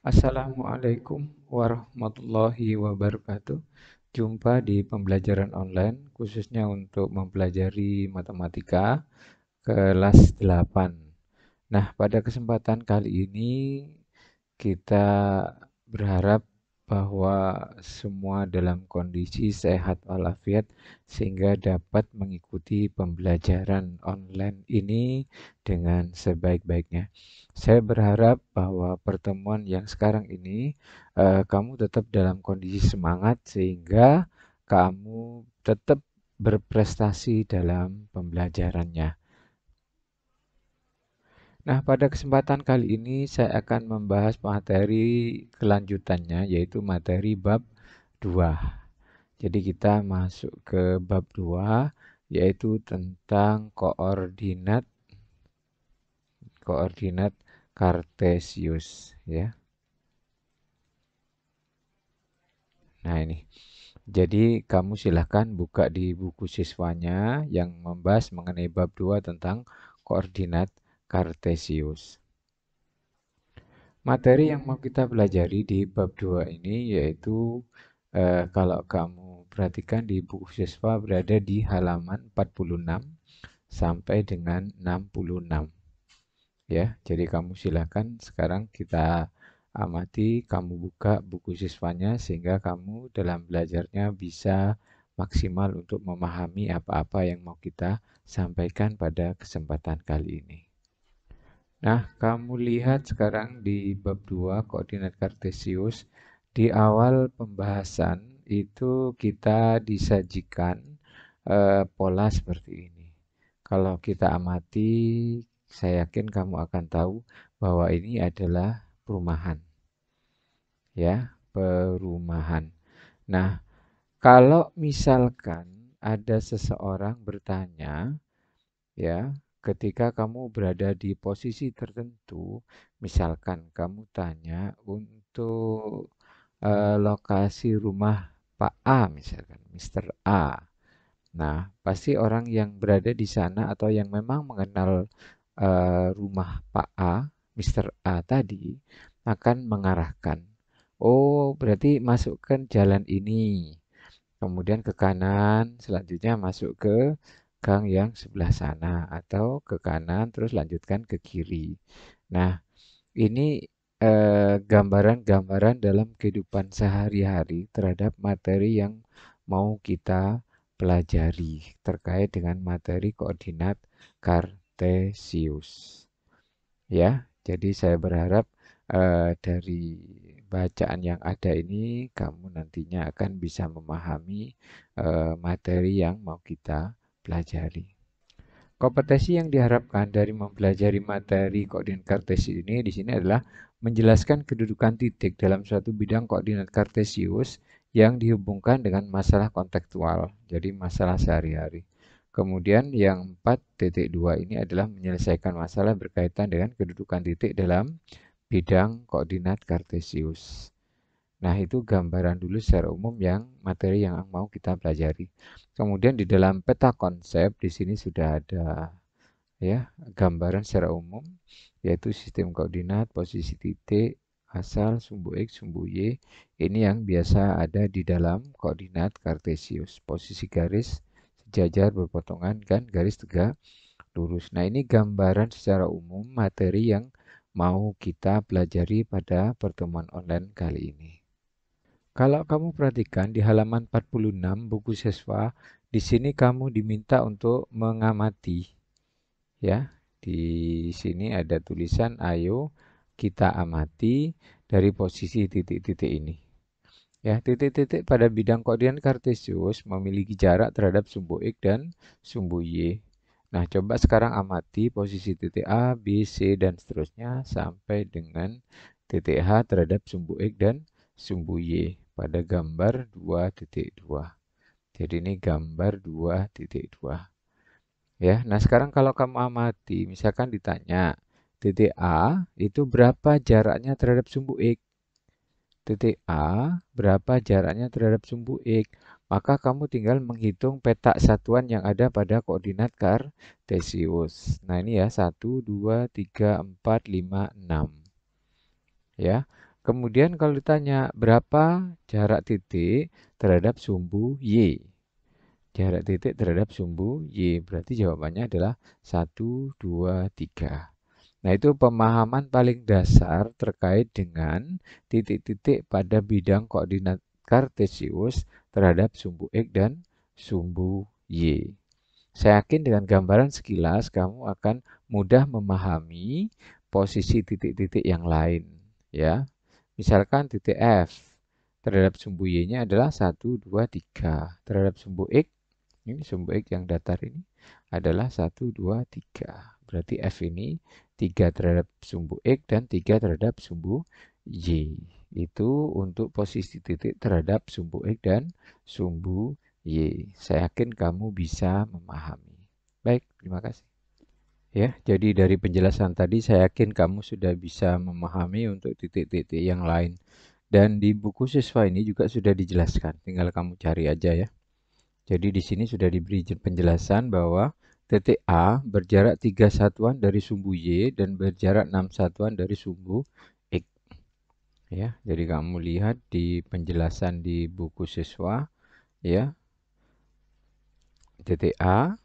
Assalamualaikum warahmatullahi wabarakatuh. Jumpa di pembelajaran online khususnya untuk mempelajari matematika kelas 8. Nah, pada kesempatan kali ini kita berharap bahwa semua dalam kondisi sehat walafiat sehingga dapat mengikuti pembelajaran online ini dengan sebaik-baiknya. Saya berharap bahwa pertemuan yang sekarang ini kamu tetap dalam kondisi semangat sehingga kamu tetap berprestasi dalam pembelajarannya. Nah, pada kesempatan kali ini saya akan membahas materi kelanjutannya, yaitu materi bab 2. Jadi kita masuk ke bab 2, yaitu tentang koordinat koordinat Kartesius, ya. Nah, ini. Jadi kamu silahkan buka di buku siswanya yang membahas mengenai bab 2 tentang koordinat Kartesius. Materi yang mau kita pelajari di bab 2 ini yaitu kalau kamu perhatikan di buku siswa berada di halaman 46 sampai dengan 66 ya. Jadi kamu silakan sekarang kita amati, kamu buka buku siswanya sehingga kamu dalam belajarnya bisa maksimal untuk memahami apa-apa yang mau kita sampaikan pada kesempatan kali ini. Nah, kamu lihat sekarang di bab 2 koordinat Kartesius, di awal pembahasan itu kita disajikan pola seperti ini. Kalau kita amati, saya yakin kamu akan tahu bahwa ini adalah perumahan, ya, perumahan. Nah, kalau misalkan ada seseorang bertanya, ya, ketika kamu berada di posisi tertentu, misalkan kamu tanya untuk lokasi rumah Pak A, misalkan Mr. A. Nah, pasti orang yang berada di sana atau yang memang mengenal rumah Pak A, Mr. A tadi akan mengarahkan. Oh, berarti masukkan jalan ini. Kemudian ke kanan, selanjutnya masuk ke gang yang sebelah sana atau ke kanan terus lanjutkan ke kiri. Nah, ini gambaran-gambaran dalam kehidupan sehari-hari terhadap materi yang mau kita pelajari terkait dengan materi koordinat Kartesius. Ya, jadi saya berharap dari bacaan yang ada ini kamu nantinya akan bisa memahami materi yang mau kita pelajari. Kompetensi yang diharapkan dari mempelajari materi koordinat kartesius ini di sini adalah menjelaskan kedudukan titik dalam suatu bidang koordinat kartesius yang dihubungkan dengan masalah kontekstual, jadi masalah sehari-hari. Kemudian yang 4.2 ini adalah menyelesaikan masalah berkaitan dengan kedudukan titik dalam bidang koordinat kartesius. Nah, itu gambaran dulu secara umum yang materi yang mau kita pelajari. Kemudian di dalam peta konsep di sini sudah ada ya gambaran secara umum yaitu sistem koordinat, posisi titik, asal, sumbu X, sumbu Y. Ini yang biasa ada di dalam koordinat Kartesius. Posisi garis sejajar berpotongan kan garis tegak lurus. Nah, ini gambaran secara umum materi yang mau kita pelajari pada pertemuan online kali ini. Kalau kamu perhatikan di halaman 46 buku siswa, di sini kamu diminta untuk mengamati ya. Di sini ada tulisan ayo kita amati dari posisi titik-titik ini. Ya, titik-titik pada bidang koordinat Kartesius memiliki jarak terhadap sumbu X dan sumbu Y. Nah, coba sekarang amati posisi titik A, B, C, dan seterusnya sampai dengan titik H terhadap sumbu X dan sumbu Y pada gambar 2.2. Jadi ini gambar 2.2. Ya, nah sekarang kalau kamu amati, misalkan ditanya, titik A itu berapa jaraknya terhadap sumbu X? Titik A berapa jaraknya terhadap sumbu X? Maka kamu tinggal menghitung petak satuan yang ada pada koordinat Kartesius. Nah ini ya, 1, 2, 3, 4, 5, 6. Ya, Kemudian kalau ditanya berapa jarak titik terhadap sumbu Y. Jarak titik terhadap sumbu Y. Berarti jawabannya adalah 1, 2, 3. Nah, itu pemahaman paling dasar terkait dengan titik-titik pada bidang koordinat kartesius terhadap sumbu X dan sumbu Y. Saya yakin dengan gambaran sekilas kamu akan mudah memahami posisi titik-titik yang lain, ya. Misalkan titik F terhadap sumbu Y-nya adalah 1, 2, 3. Terhadap sumbu X, ini sumbu X yang datar ini adalah 1, 2, 3. Berarti F ini 3 terhadap sumbu X dan 3 terhadap sumbu Y. Itu untuk posisi titik terhadap sumbu X dan sumbu Y. Saya yakin kamu bisa memahami. Baik, terima kasih. Ya, jadi dari penjelasan tadi saya yakin kamu sudah bisa memahami untuk titik-titik yang lain. Dan di buku siswa ini juga sudah dijelaskan, tinggal kamu cari aja ya. Jadi di sini sudah diberi penjelasan bahwa titik A berjarak 3 satuan dari sumbu Y dan berjarak 6 satuan dari sumbu X. Ya, jadi kamu lihat di penjelasan di buku siswa ya. Titik A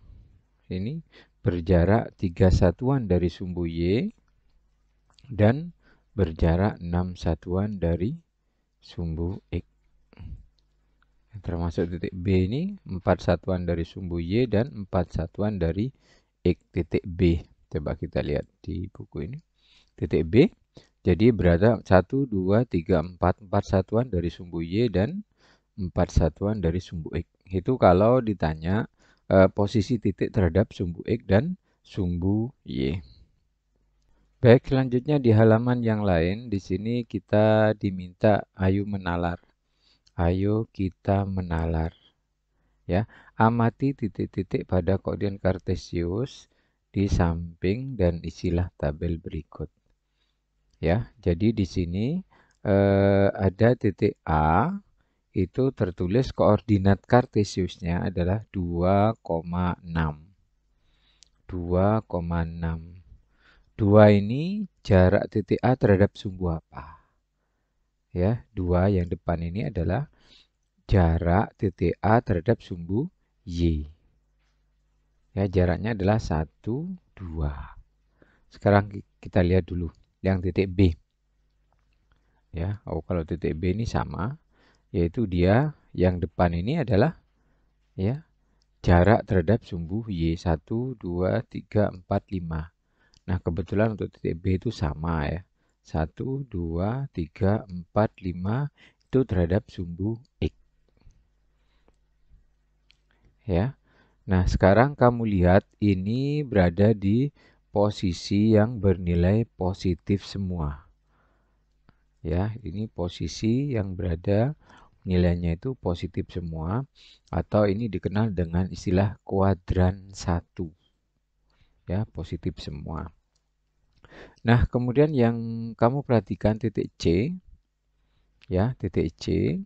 ini berjarak 3 satuan dari sumbu Y dan berjarak 6 satuan dari sumbu X. Termasuk titik B ini 4 satuan dari sumbu Y dan 4 satuan dari X. Titik B. Coba kita lihat di buku ini. Titik B. Jadi berada 1, 2, 3, 4. 4 satuan dari sumbu Y dan 4 satuan dari sumbu X. Itu kalau ditanya posisi titik terhadap sumbu X dan sumbu Y. Baik, selanjutnya di halaman yang lain, di sini kita diminta ayo menalar. Ayo kita menalar. Ya, amati titik-titik pada koordinat kartesius di samping dan isilah tabel berikut. Ya, jadi di sini ada titik A itu tertulis koordinat kartesiusnya adalah 2,6. 2,6. 2 ini jarak titik A terhadap sumbu apa? Ya, 2 yang depan ini adalah jarak titik A terhadap sumbu Y. Ya, jaraknya adalah 1, 2. Sekarang kita lihat dulu yang titik B. Ya, kalau titik B ini sama, yaitu dia yang depan ini adalah ya jarak terhadap sumbu Y 1, 2, 3, 4, 5. Nah, kebetulan untuk titik B itu sama ya. 1, 2, 3, 4, 5 itu terhadap sumbu X. Ya. Nah, sekarang kamu lihat ini berada di posisi yang bernilai positif semua. Ya, ini posisi yang berada nilainya itu positif semua atau ini dikenal dengan istilah kuadran 1. Ya, positif semua. Nah, kemudian yang kamu perhatikan titik C, ya, titik C.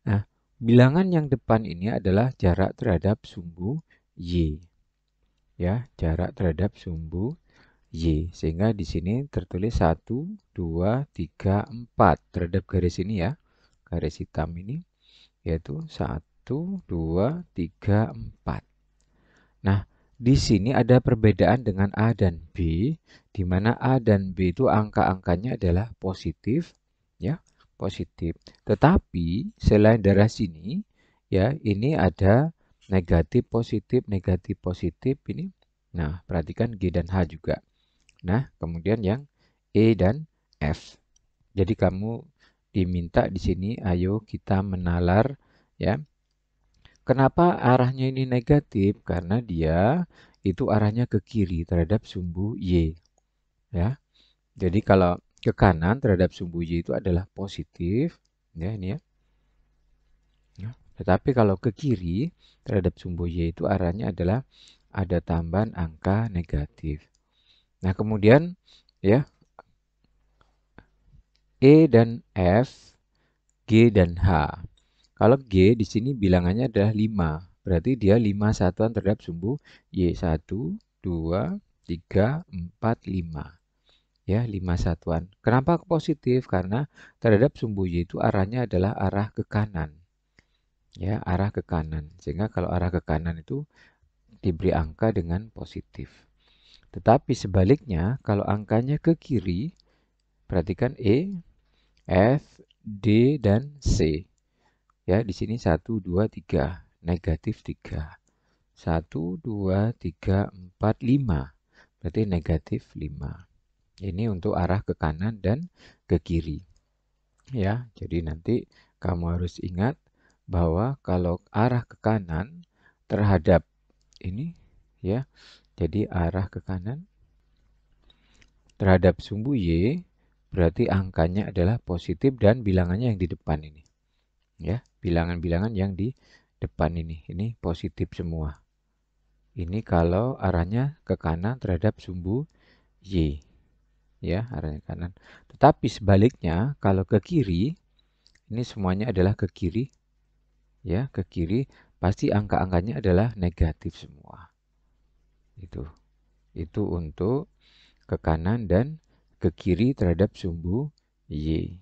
Nah, bilangan yang depan ini adalah jarak terhadap sumbu Y. Ya, jarak terhadap sumbu Y. Sehingga di sini tertulis 1, 2, 3, 4 terhadap garis ini ya. Garis hitam ini yaitu 1, 2, 3, 4. Nah, di sini ada perbedaan dengan A dan B, di mana A dan B itu angka-angkanya adalah positif, ya, positif. Tetapi selain dari sini, ya, ini ada negatif positif ini. Nah, perhatikan G dan H juga. Nah, kemudian yang E dan F. Jadi kamu diminta di sini, ayo kita menalar, ya. Kenapa arahnya ini negatif? Karena dia itu arahnya ke kiri terhadap sumbu Y. Ya. Jadi kalau ke kanan terhadap sumbu Y itu adalah positif. Ya, ini ya. Ya. Tetapi kalau ke kiri terhadap sumbu Y itu arahnya adalah ada tambahan angka negatif. Nah, kemudian ya E dan F, G dan H. Kalau G di sini bilangannya adalah 5. Berarti dia 5 satuan terhadap sumbu Y. 1, 2, 3, 4, 5. Ya, 5 satuan. Kenapa positif? Karena terhadap sumbu Y itu arahnya adalah arah ke kanan. Ya, arah ke kanan. Sehingga kalau arah ke kanan itu diberi angka dengan positif. Tetapi sebaliknya, kalau angkanya ke kiri, perhatikan E, F, D, dan C. Ya, di sini 1, 2, 3. Negatif 3. 1, 2, 3, 4, 5. Berarti negatif 5. Ini untuk arah ke kanan dan ke kiri. Ya, jadi nanti kamu harus ingat bahwa kalau arah ke kanan terhadap ini, ya, jadi arah ke kanan terhadap sumbu Y, berarti angkanya adalah positif dan bilangannya yang di depan ini. Ya, bilangan-bilangan yang di depan ini positif semua. Ini kalau arahnya ke kanan terhadap sumbu Y. Ya, arahnya kanan. Tetapi sebaliknya, kalau ke kiri, ini semuanya adalah ke kiri. Ya, ke kiri, pasti angka-angkanya adalah negatif semua. Itu untuk ke kanan dan ke kiri terhadap sumbu Y.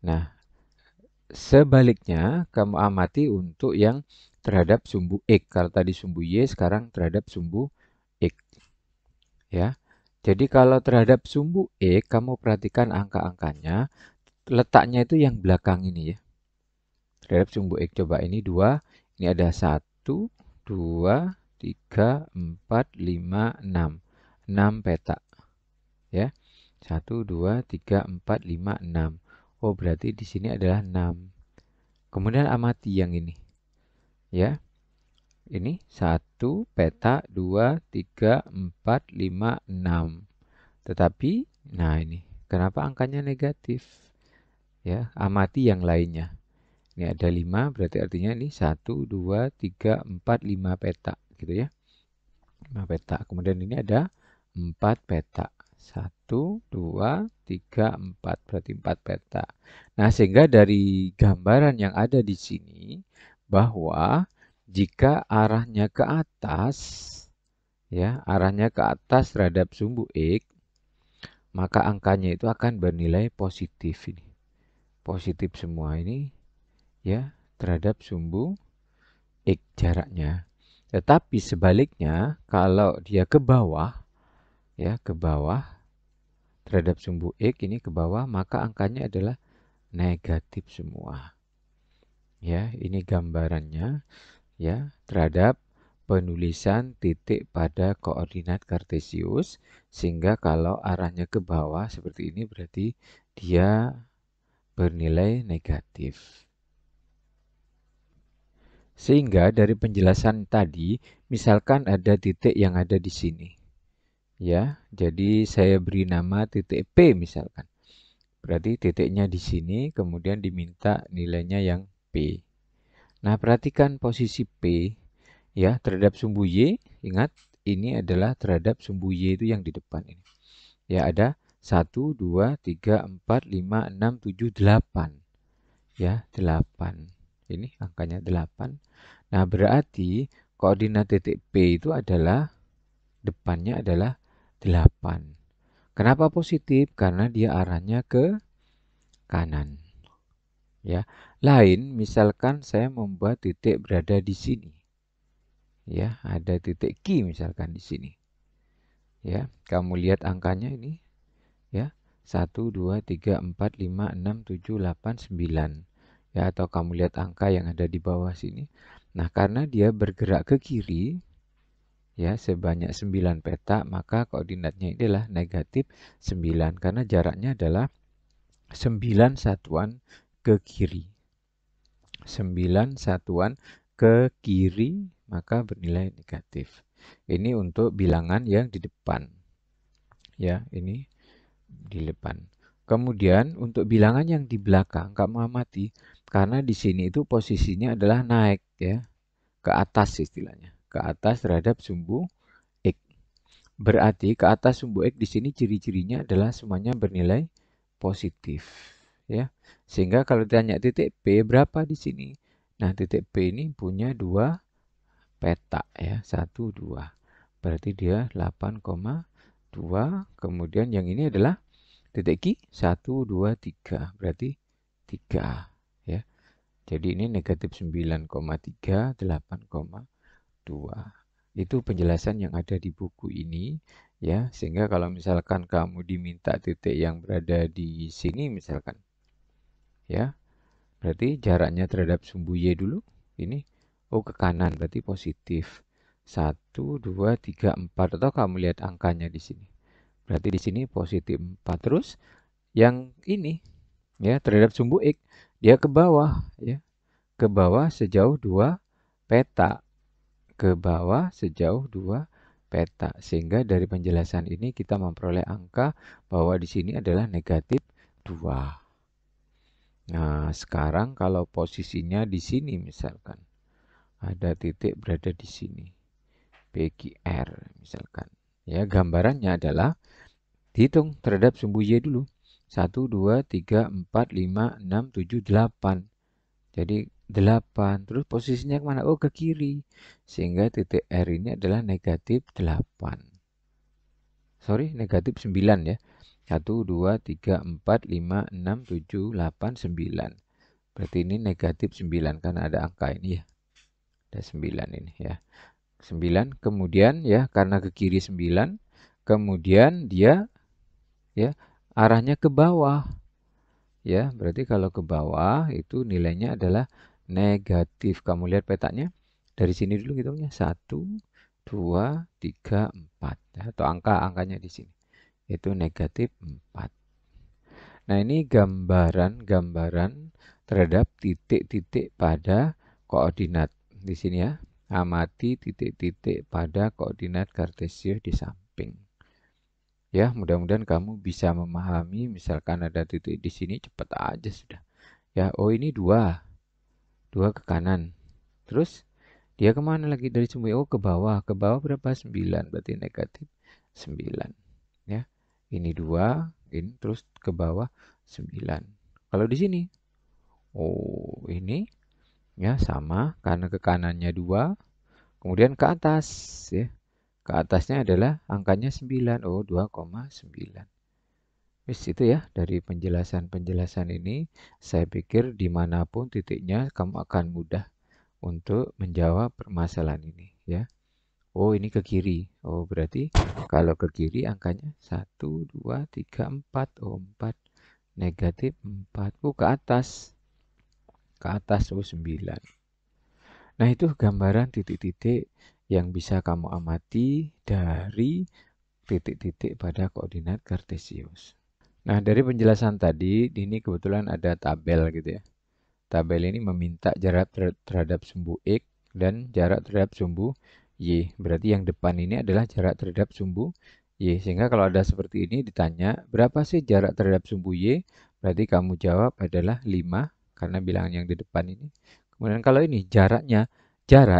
Nah, sebaliknya, kamu amati untuk yang terhadap sumbu X. Kalau tadi sumbu Y, sekarang terhadap sumbu X. Ya, jadi kalau terhadap sumbu X, kamu perhatikan angka-angkanya, letaknya itu yang belakang ini ya. Terhadap sumbu X, coba ini 2, ini ada 1, 2, 3, 4, 5, 6. 6 petak. Ya, 1, 2, 3, 4, 5, 6. Oh, berarti di sini adalah 6. Kemudian amati yang ini. Ya, ini 1 petak, 2, 3, 4, 5, 6. Tetapi, nah ini, kenapa angkanya negatif? Ya, amati yang lainnya. Ini ada 5, berarti artinya ini 1, 2, 3, 4, 5 petak. Gitu ya. 5 petak. Kemudian ini ada 4 petak. 1, 2, 3, 4. Berarti 4 petak. Nah, sehingga dari gambaran yang ada di sini, bahwa jika arahnya ke atas, ya, arahnya ke atas terhadap sumbu X, maka angkanya itu akan bernilai positif ini. Positif semua ini, ya, terhadap sumbu X jaraknya. Tetapi sebaliknya, kalau dia ke bawah, ya, ke bawah terhadap sumbu X ini ke bawah, maka angkanya adalah negatif semua. Ya, ini gambarannya ya terhadap penulisan titik pada koordinat kartesius, sehingga kalau arahnya ke bawah seperti ini berarti dia bernilai negatif. Sehingga dari penjelasan tadi, misalkan ada titik yang ada di sini. Ya, jadi saya beri nama titik P misalkan. Berarti titiknya di sini, kemudian diminta nilainya yang P. Nah, perhatikan posisi P ya terhadap sumbu Y. Ingat, ini adalah terhadap sumbu Y itu yang di depan ini. Ya, ada 1, 2, 3, 4, 5, 6, 7, 8. Ya, 8. Ini angkanya 8. Nah, berarti koordinat titik P itu adalah depannya adalah 8. Kenapa positif? Karena dia arahnya ke kanan. Ya, lain misalkan saya membuat titik berada di sini. Ya, ada titik Q misalkan di sini. Ya, kamu lihat angkanya ini. Ya, 1, 2, 3, 4, 5, 6, 7, 8, 9. Ya, atau kamu lihat angka yang ada di bawah sini. Nah, karena dia bergerak ke kiri, ya, sebanyak 9 petak, maka koordinatnya ini adalah negatif 9. Karena jaraknya adalah 9 satuan ke kiri. 9 satuan ke kiri, maka bernilai negatif. Ini untuk bilangan yang di depan. Ya, ini di depan. Kemudian untuk bilangan yang di belakang, kamu amati, karena di sini itu posisinya adalah naik ya, ke atas istilahnya, ke atas terhadap sumbu X. Berarti ke atas sumbu X di sini ciri-cirinya adalah semuanya bernilai positif ya. Sehingga kalau ditanya titik P berapa di sini? Nah, titik P ini punya 2 petak ya, 1, 2. Berarti dia 8,2. Kemudian yang ini adalah titik Q 1, 2, 3. Berarti 3. Ya. Jadi ini negatif 9,3, 8,2. Itu penjelasan yang ada di buku ini. Ya, sehingga kalau misalkan kamu diminta titik yang berada di sini misalkan, ya, berarti jaraknya terhadap sumbu Y dulu. Ini, oh ke kanan, berarti positif. 1, 2, 3, 4. Atau kamu lihat angkanya di sini. Berarti di sini positif 4. Terus yang ini, ya, terhadap sumbu X, dia ke bawah, ya. Ke bawah sejauh 2 peta. Ke bawah sejauh 2 peta. Sehingga dari penjelasan ini kita memperoleh angka bahwa di sini adalah negatif 2. Nah, sekarang kalau posisinya di sini misalkan, ada titik berada di sini, PQR misalkan. Ya, gambarannya adalah dihitung terhadap sumbu Y dulu. 1, 2, 3, 4, 5, 6, 7, 8. Jadi 8. Terus posisinya kemana? Oh, ke kiri. Sehingga titik R ini adalah negatif 8. Sorry, negatif 9 ya. 1, 2, 3, 4, 5, 6, 7, 8, 9. Berarti ini negatif 9 karena ada angka ini ya. Ada 9 ini ya. 9 kemudian ya karena ke kiri 9. Kemudian dia ya arahnya ke bawah. Ya, berarti kalau ke bawah itu nilainya adalah negatif. Kamu lihat petanya. Dari sini dulu hitungnya. 1, 2, 3, 4. Ya, atau angkanya di sini. Itu negatif 4. Nah, ini gambaran terhadap titik-titik pada koordinat. Di sini ya. Amati titik-titik pada koordinat kartesius di samping. Ya, mudah-mudahan kamu bisa memahami. Misalkan ada titik di sini, cepat aja sudah. Ya, oh ini 2 ke kanan. Terus dia kemana lagi dari sumbu? Oh ke bawah. Ke bawah berapa? 9. Berarti negatif 9. Ya, ini 2. Ini terus ke bawah 9. Kalau di sini, oh ini ya sama karena ke kanannya 2. Kemudian ke atas ya. Ke atasnya adalah angkanya 9. Oh 2,9. Wis itu ya dari penjelasan-penjelasan ini saya pikir dimanapun titiknya kamu akan mudah untuk menjawab permasalahan ini ya. Oh ini ke kiri. Oh berarti kalau ke kiri angkanya 1, 2, 3, 4. Oh 4 negatif 4. Oh ke atas. Ke atas oh 9. Nah itu gambaran titik-titik yang bisa kamu amati dari titik-titik pada koordinat kartesius. Nah, dari penjelasan tadi, ini kebetulan ada tabel gitu ya. Tabel ini meminta jarak terhadap sumbu X dan jarak terhadap sumbu Y. Berarti yang depan ini adalah jarak terhadap sumbu Y. Sehingga kalau ada seperti ini ditanya, berapa sih jarak terhadap sumbu Y? Berarti kamu jawab adalah 5, karena bilangan yang di depan ini. Kemudian kalau ini jarak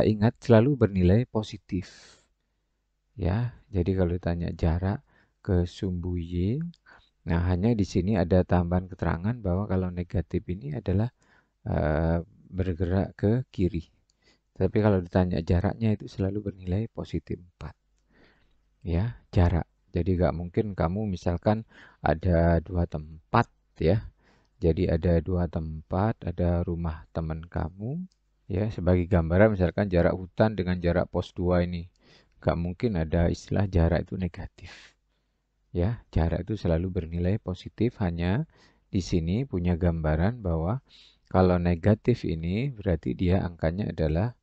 ingat selalu bernilai positif. Ya, jadi kalau ditanya jarak ke sumbu Y, nah, hanya di sini ada tambahan keterangan bahwa kalau negatif ini adalah bergerak ke kiri. Tapi kalau ditanya jaraknya itu selalu bernilai positif 4. Ya, jarak. Jadi nggak mungkin kamu misalkan ada 2 tempat ya. Jadi ada 2 tempat, ada rumah teman kamu. Ya, sebagai gambaran misalkan jarak hutan dengan jarak pos 2 ini. Nggak mungkin ada istilah jarak itu negatif. Ya, jarak itu selalu bernilai positif, hanya di sini punya gambaran bahwa kalau negatif ini berarti dia angkanya adalah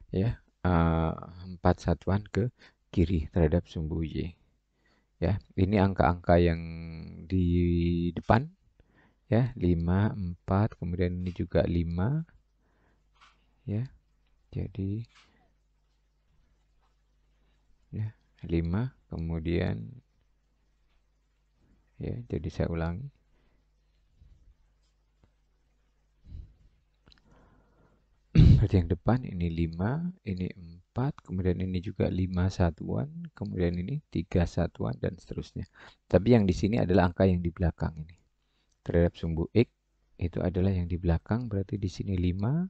ya 4 satuan ke kiri terhadap sumbu Y. Ya, ini angka-angka yang di depan ya 5, 4, kemudian ini juga 5 ya. Jadi ya 5 kemudian ya, jadi saya ulangi. Berarti yang depan ini 5, ini 4, kemudian ini juga 5 satuan, kemudian ini 3 satuan, dan seterusnya. Tapi yang di sini adalah angka yang di belakang ini. Terhadap sumbu X itu adalah yang di belakang, berarti di sini 5,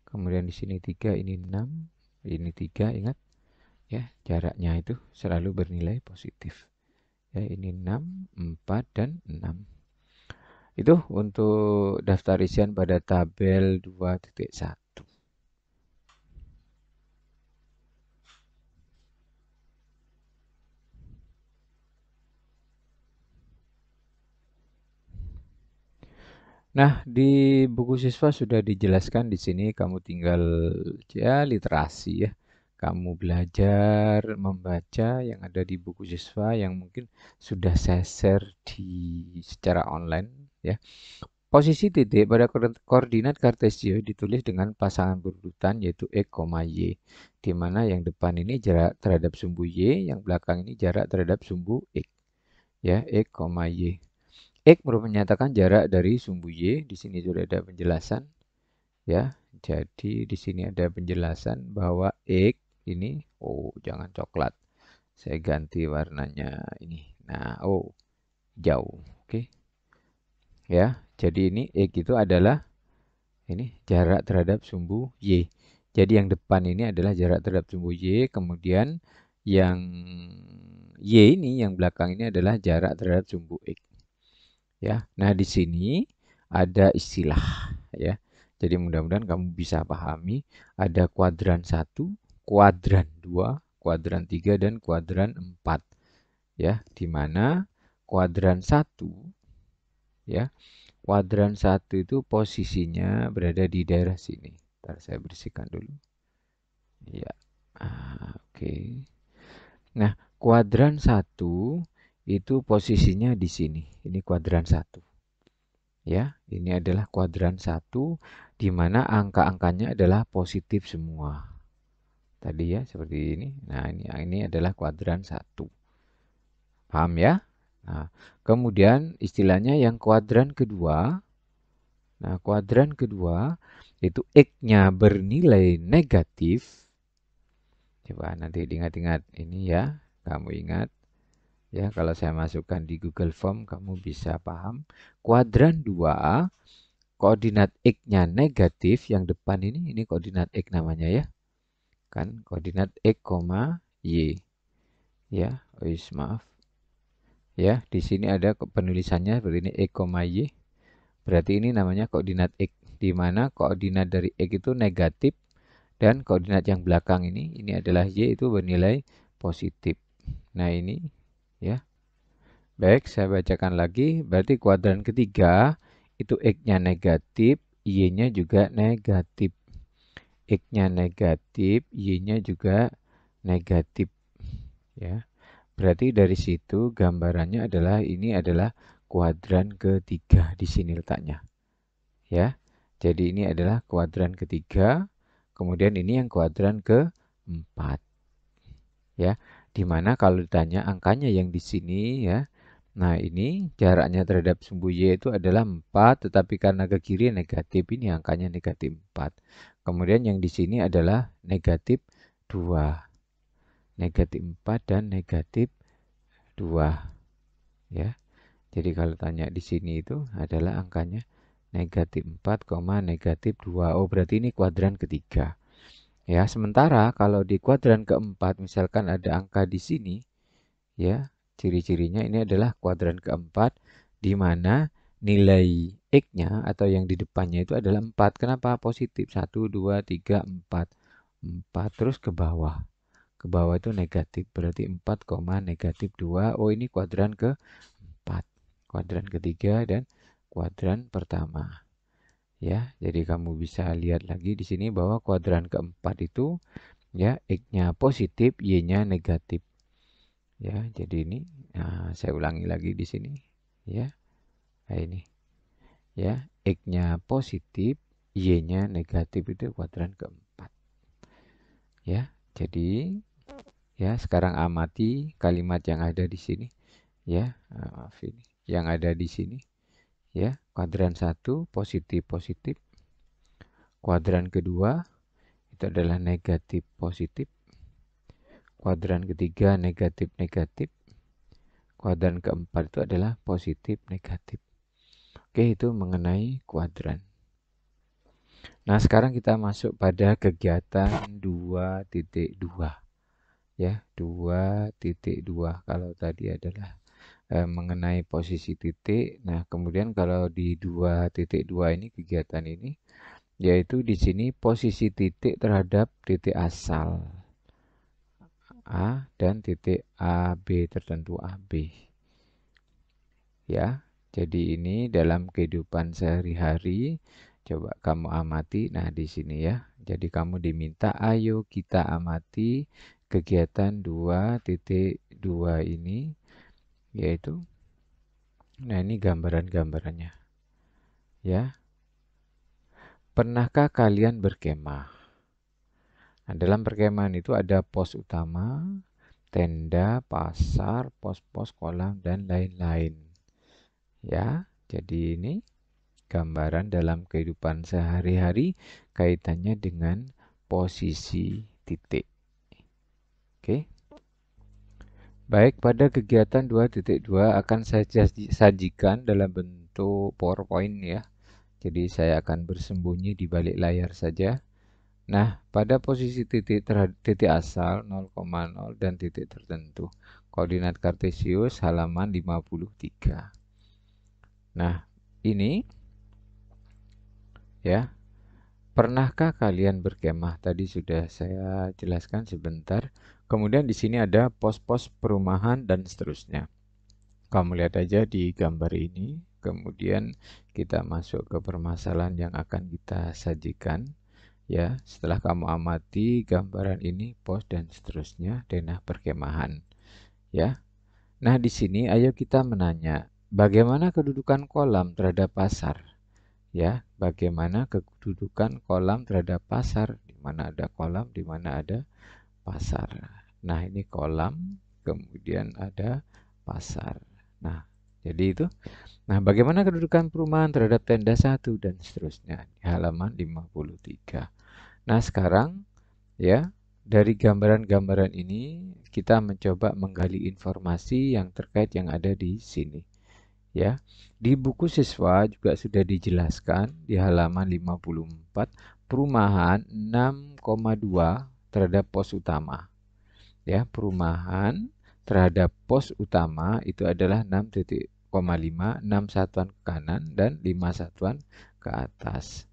kemudian di sini 3, ini 6, ini 3, ingat ya, jaraknya itu selalu bernilai positif. Ya, ini 6, 4, dan 6. Itu untuk daftar isian pada tabel 2.1. Nah, di buku siswa sudah dijelaskan di sini kamu tinggal ya literasi ya. Kamu belajar membaca yang ada di buku siswa yang mungkin sudah saya share di secara online ya. Posisi titik pada koordinat kartesio ditulis dengan pasangan berurutan yaitu X, Y, di mana yang depan ini jarak terhadap sumbu Y, yang belakang ini jarak terhadap sumbu X. Ya, X, Y. X menyatakan jarak dari sumbu Y. Di sini sudah ada penjelasan. Ya, jadi di sini ada penjelasan bahwa X ini, oh jangan coklat. Saya ganti warnanya ini. Nah, oh jauh. Oke. Ya, jadi ini X itu adalah ini jarak terhadap sumbu Y. Jadi yang depan ini adalah jarak terhadap sumbu Y, kemudian yang Y ini, yang belakang ini adalah jarak terhadap sumbu X. Ya, nah di sini ada istilah ya. Jadi mudah-mudahan kamu bisa pahami ada kuadran 1, kuadran 2, kuadran 3, dan kuadran 4. Ya, di mana kuadran 1 ya. Kuadran 1 itu posisinya berada di daerah sini. Ntar saya bersihkan dulu. Ya. Oke. Nah, kuadran 1 itu posisinya di sini. Ini kuadran 1. Ya, ini adalah kuadran 1 di mana angka-angkanya adalah positif semua. Tadi ya, seperti ini. Nah, ini adalah kuadran 1. Paham ya? Nah, kemudian istilahnya yang kuadran kedua. Nah, kuadran kedua itu X-nya bernilai negatif. Coba nanti diingat-ingat ini ya. Kamu ingat ya, kalau saya masukkan di Google Form kamu bisa paham. Kuadran 2 koordinat X-nya negatif, yang depan ini koordinat X namanya ya. Kan koordinat X, Y. Ya, maaf. Ya, di sini ada penulisannya seperti ini X, Y. Berarti ini namanya koordinat X, di mana koordinat dari X itu negatif dan koordinat yang belakang ini adalah Y, itu bernilai positif. Nah, ini ya. Baik, saya bacakan lagi. Berarti kuadran ketiga itu X-nya negatif, Y-nya juga negatif. X-nya negatif, Y-nya juga negatif. Ya, berarti dari situ gambarannya adalah ini adalah kuadran ketiga di sini letaknya. Ya, jadi ini adalah kuadran ketiga. Kemudian ini yang kuadran keempat. Ya, dimana kalau ditanya angkanya yang di sini ya. Nah, ini jaraknya terhadap sumbu Y itu adalah 4, tetapi karena ke kiri negatif, ini angkanya negatif 4. Kemudian yang di sini adalah negatif 2. Negatif 4 dan negatif 2. Ya. Jadi kalau tanya di sini itu adalah angkanya negatif 4, negatif 2. Oh, berarti ini kuadran ketiga. Ya, sementara kalau di kuadran keempat misalkan ada angka di sini, ya, ciri-cirinya ini adalah kuadran keempat di mana nilai X-nya atau yang di depannya itu adalah 4. Kenapa? Positif. 1, 2, 3, 4. 4 terus ke bawah. Ke bawah itu negatif. Berarti 4, negatif 2. Oh, ini kuadran keempat. Kuadran ketiga dan kuadran pertama. Ya, jadi kamu bisa lihat lagi di sini bahwa kuadran keempat itu ya X-nya positif, Y-nya negatif. Ya, jadi ini saya ulangi lagi di sini ya. Nah, ini ya, X-nya positif, Y-nya negatif, itu kuadran keempat. Ya, jadi ya sekarang amati kalimat yang ada di sini ya. Maaf ini yang ada di sini ya. Kuadran 1 positif positif. Kuadran kedua itu adalah negatif positif. Kuadran ketiga negatif negatif. Kuadran keempat itu adalah positif negatif. Oke, itu mengenai kuadran. Nah, sekarang kita masuk pada kegiatan 2.2. Ya, 2.2. Kalau tadi adalah mengenai posisi titik. Nah, kemudian kalau di 2.2 ini kegiatan ini, yaitu di sini posisi titik terhadap titik asal A dan titik AB tertentu AB. Ya, jadi ini dalam kehidupan sehari-hari, coba kamu amati. Nah, di sini ya. Jadi kamu diminta, ayo kita amati kegiatan 2.2 ini, yaitu, nah ini gambaran-gambarannya. Ya, pernahkah kalian berkemah? Nah, dalam perkemahan itu ada pos utama, tenda, pasar, pos-pos, kolam, dan lain-lain. Ya, jadi ini gambaran dalam kehidupan sehari-hari kaitannya dengan posisi titik. Oke. Baik, pada kegiatan 2.2 akan saya sajikan dalam bentuk PowerPoint ya. Jadi saya akan bersembunyi di balik layar saja. Nah, pada posisi titik titik asal 0,0 dan titik tertentu. Koordinat Kartesius halaman 53. Nah, ini ya. Pernahkah kalian berkemah? Tadi sudah saya jelaskan sebentar. Kemudian di sini ada pos-pos perumahan dan seterusnya. Kamu lihat aja di gambar ini. Kemudian kita masuk ke permasalahan yang akan kita sajikan. Ya, setelah kamu amati gambaran ini, pos dan seterusnya, denah perkemahan. Ya. Nah, di sini ayo kita menanya, bagaimana kedudukan kolam terhadap pasar? Ya, bagaimana kedudukan kolam terhadap pasar? Di mana ada kolam, di mana ada pasar. Nah, ini kolam, kemudian ada pasar. Nah, jadi itu. Nah, bagaimana kedudukan perumahan terhadap tenda 1 dan seterusnya di halaman 53. Nah, sekarang ya, dari gambaran-gambaran ini kita mencoba menggali informasi yang terkait yang ada di sini. Ya, di buku siswa juga sudah dijelaskan di halaman 54 perumahan 6,2 terhadap pos utama. Ya, perumahan terhadap pos utama itu adalah 6,5, 6 satuan ke kanan dan 5 satuan ke atas.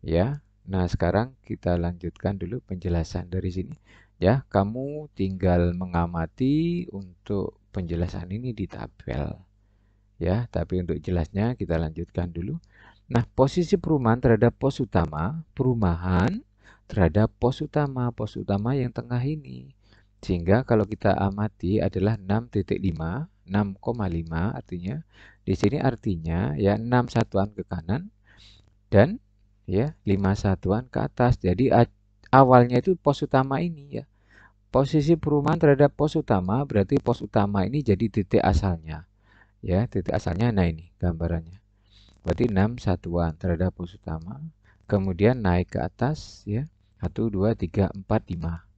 Ya. Nah, sekarang kita lanjutkan dulu penjelasan dari sini. Ya, kamu tinggal mengamati untuk penjelasan ini di tabel. Ya, tapi untuk jelasnya kita lanjutkan dulu. Nah, posisi perumahan terhadap pos utama, perumahan terhadap pos utama yang tengah ini. Sehingga kalau kita amati adalah 6,5, 6,5 artinya di sini artinya ya 6 satuan ke kanan dan ya 5 satuan ke atas. Jadi awalnya itu pos utama ini ya. Posisi perumahan terhadap pos utama berarti pos utama ini jadi titik asalnya. Ya, titik asalnya nah ini gambarannya. Berarti 6 satuan terhadap pos utama. Kemudian naik ke atas ya. 1 2 3 4 5.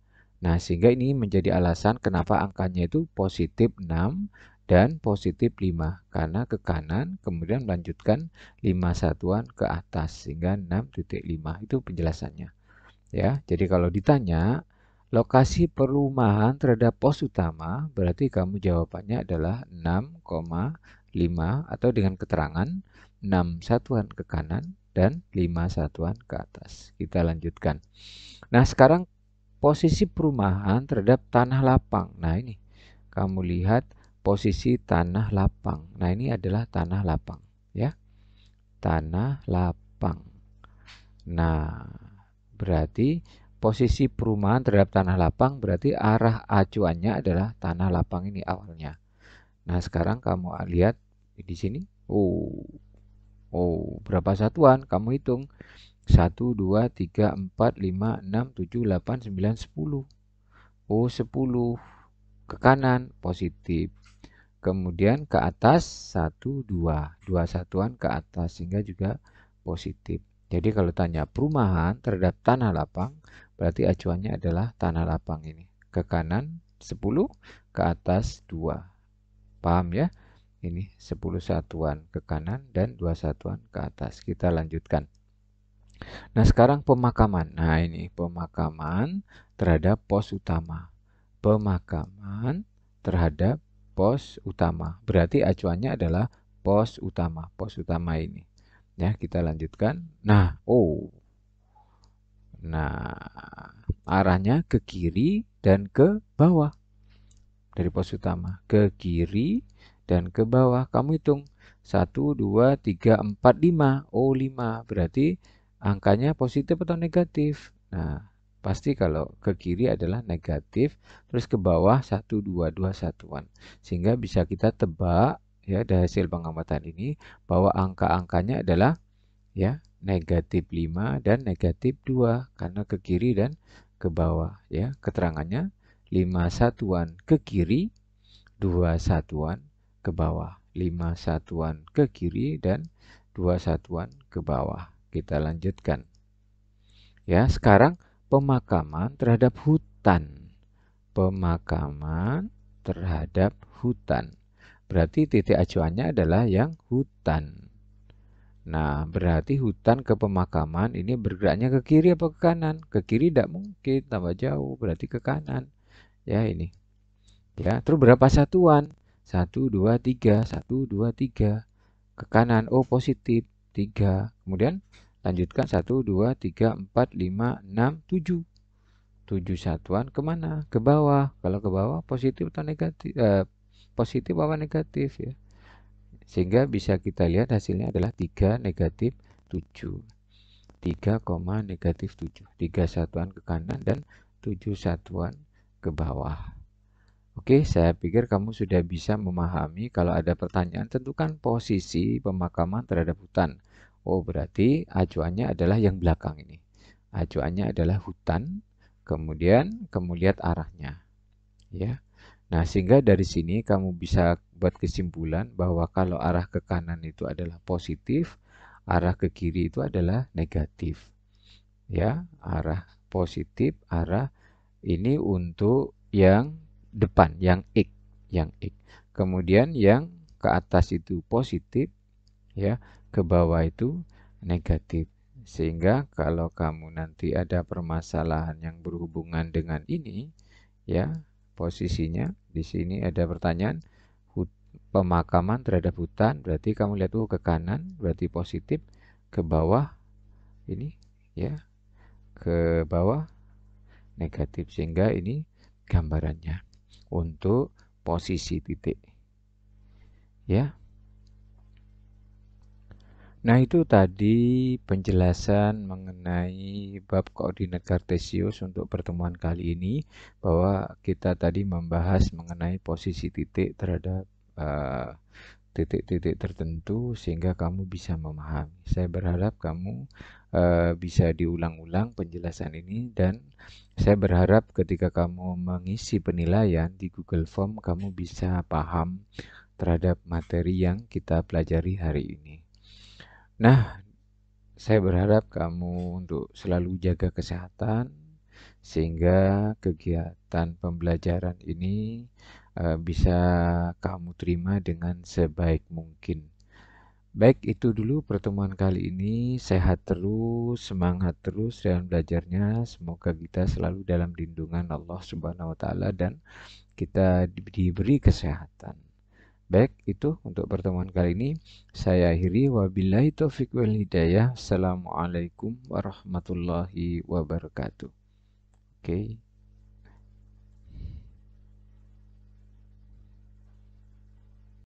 Nah, sehingga ini menjadi alasan kenapa angkanya itu positif 6 dan positif 5. Karena ke kanan kemudian melanjutkan 5 satuan ke atas sehingga 6,5. Itu penjelasannya. Ya, jadi kalau ditanya lokasi perumahan terhadap pos utama, berarti kamu jawabannya adalah 6,5 atau dengan keterangan 6 satuan ke kanan dan 5 satuan ke atas. Kita lanjutkan. Nah, sekarang posisi perumahan terhadap tanah lapang. Nah, ini kamu lihat posisi tanah lapang. Nah, ini adalah tanah lapang, ya. Tanah lapang. Nah, berarti posisi perumahan terhadap tanah lapang berarti arah acuannya adalah tanah lapang ini awalnya. Nah, sekarang kamu lihat di sini. Berapa satuan? Kamu hitung. 1, 2, 3, 4, 5, 6, 7, 8, 9, 10. 10 ke kanan positif. Kemudian ke atas 1, 2. 2 satuan ke atas sehingga juga positif. Jadi kalau tanya perumahan terhadap tanah lapang, berarti acuannya adalah tanah lapang ini. Ke kanan 10, ke atas 2. Paham ya? Ini 10 satuan ke kanan dan 2 satuan ke atas. Kita lanjutkan. Nah, sekarang pemakaman. Nah, ini pemakaman terhadap pos utama. Pemakaman terhadap pos utama. Berarti acuannya adalah pos utama. Pos utama ini. Ya, kita lanjutkan. Nah, arahnya ke kiri dan ke bawah. Dari pos utama ke kiri dan ke bawah. Kamu hitung 1, 2, 3, 4, 5. Oh, 5. Berarti angkanya positif atau negatif? Nah, pasti kalau ke kiri adalah negatif, terus ke bawah 1, 2, 2 satuan. Sehingga bisa kita tebak ya dari hasil pengamatan ini bahwa angka-angkanya adalah ya negatif 5 dan negatif 2 karena ke kiri dan ke bawah ya. Keterangannya 5 satuan ke kiri, 2 satuan ke bawah. 5 satuan ke kiri dan 2 satuan ke bawah. Kita lanjutkan. Ya, sekarang pemakaman terhadap hutan. Pemakaman terhadap hutan. Berarti titik acuannya adalah yang hutan. Nah, berarti hutan ke pemakaman ini bergeraknya ke kiri apa ke kanan? Ke kiri tidak mungkin, tambah jauh, berarti ke kanan. Ya, ini. Ya, terus berapa satuan? 1, 2, 3, 1, 2, 3. Ke kanan, oh positif, 3. Kemudian lanjutkan 1, 2, 3, 4, 5, 6, 7. 7 satuan kemana? Ke bawah. Kalau ke bawah positif atau negatif? Positif apa negatif ya? Sehingga bisa kita lihat hasilnya adalah 3 negatif 7. 3, negatif 7. 3 satuan ke kanan dan 7 satuan ke bawah. Oke, saya pikir kamu sudah bisa memahami kalau ada pertanyaan tentukan posisi pemakaman terhadap hutan. Oh, berarti acuannya adalah yang belakang ini. Acuannya adalah hutan, kemudian kamu lihat arahnya. Ya. Nah, sehingga dari sini kamu bisa buat kesimpulan bahwa kalau arah ke kanan itu adalah positif, arah ke kiri itu adalah negatif. Ya, arah positif, arah ini untuk yang depan, yang X, yang X. Kemudian yang ke atas itu positif, ya, ke bawah itu negatif. Sehingga kalau kamu nanti ada permasalahan yang berhubungan dengan ini, ya, posisinya di sini ada pertanyaan pemakaman terhadap hutan, berarti kamu lihat ke kanan berarti positif, ke bawah ini ya, ke bawah negatif, sehingga ini gambarannya untuk posisi titik ya. Nah, itu tadi penjelasan mengenai bab koordinat kartesius untuk pertemuan kali ini, bahwa kita tadi membahas mengenai posisi titik terhadap titik-titik tertentu sehingga kamu bisa memahami. Saya berharap kamu bisa diulang-ulang penjelasan ini, dan saya berharap ketika kamu mengisi penilaian di Google Form kamu bisa paham terhadap materi yang kita pelajari hari ini. Nah, saya berharap kamu untuk selalu jaga kesehatan sehingga kegiatan pembelajaran ini bisa kamu terima dengan sebaik mungkin. Baik, itu dulu pertemuan kali ini. Sehat terus, semangat terus dalam belajarnya. Semoga kita selalu dalam lindungan Allah Subhanahu wa taala dan kita diberi kesehatan. Baik, itu untuk pertemuan kali ini. Saya akhiri, wabillahi taufiq wal hidayah. Assalamualaikum warahmatullahi wabarakatuh. Oke.